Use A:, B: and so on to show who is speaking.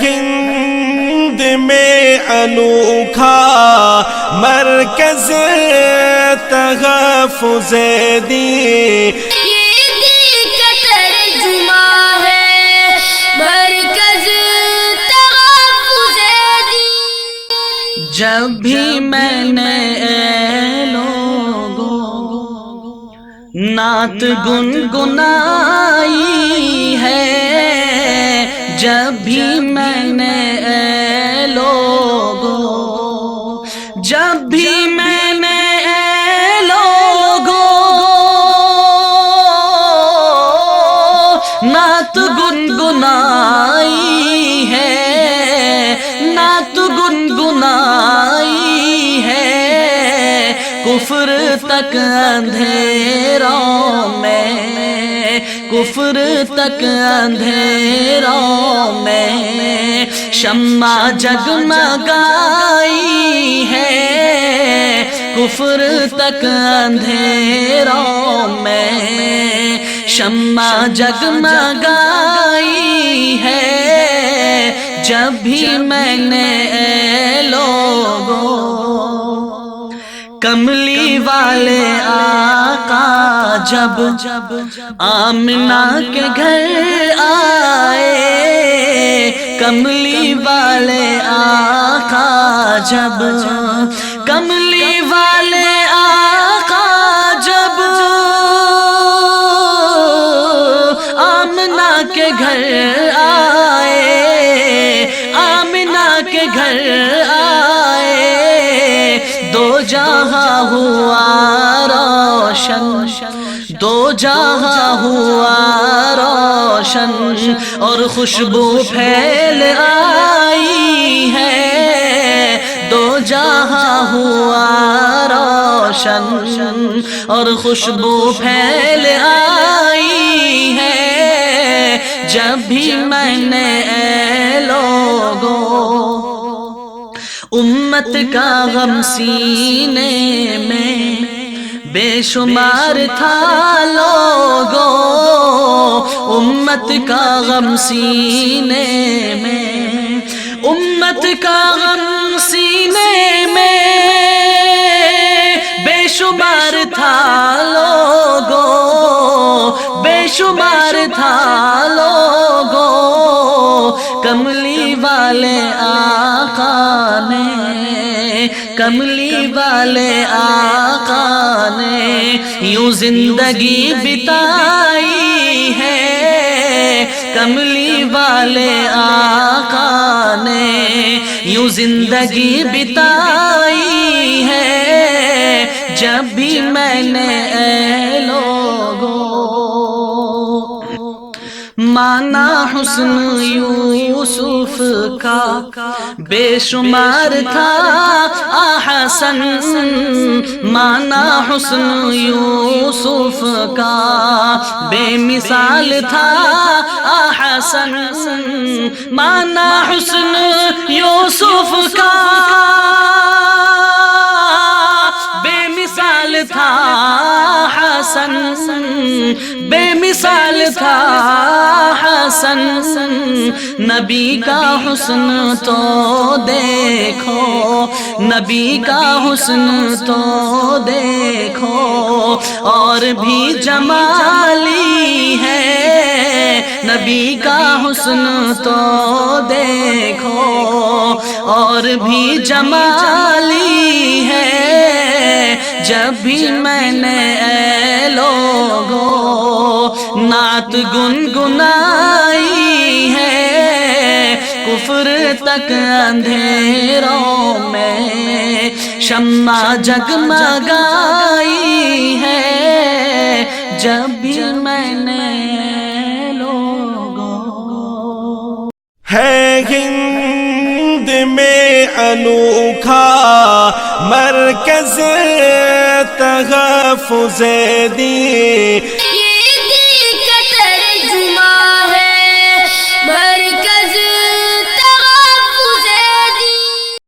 A: ہند میں انوکھا مرکز تحفظ دین،
B: جب بھی میں نے لوگوں نعت گنگنائی ہے، جب بھی میں نے لوگوں، جب بھی میں نے لوگوں نعت گنگنائی ہے، نعت گنگنائی ہے، کفر تک اندھیروں میں، کفر تک اندھیروں میں شمع جگمگائی ہے، کفر تک اندھیروں میں شمع جگمگائی ہے، جب بھی میں نے لوگوں کملی والے آقا جب آمنہ کے گھر آئے، کملی والے آقا جب، کملی والے آقا جب آمنہ کے گھر آئے، آمنہ کے گھر آئے، دو جہاں ہوا روشن، دو جہاں ہوا روشن، اور خوشبو پھیل آئی ہے، دو جہاں ہوا روشن اور خوشبو پھیل آئی ہے، جب بھی میں نے لوگوں امت کا غم سینے میں بے شمار تھا لوگوں، امت کا غم سینے میں، امت کا غم سینے میں بے شمار تھا لوگوں، بے شمار تھا لوگوں، کملی والے آقا نے، کملی والے آقا نے یوں زندگی بتائی ہے، کملی والے آقا نے یوں زندگی بتائی ہے، جب بھی میں نے لوگوں مانا حسن یوسف کا بے شمار تھا احسن، مانا حسن یوسف کا بے مثال تھا احسن، مانا حسن یوسف کا بے مثال تھا حسن، بے مثال تھا حسن، نبی کا حسن تو دیکھو، نبی کا حسن تو دیکھو، اور بھی جمالی ہے، نبی کا حسن تو دیکھو، اور بھی جمالی ہے، جب بھی میں نے لوگوں نعت گنگنائی ہے، کفر تک اندھیروں میں شمع جگمگائی ہے، جب بھی میں نے لوگوں
A: ہے ہند میں انوکھا مرکز تحفظ دین،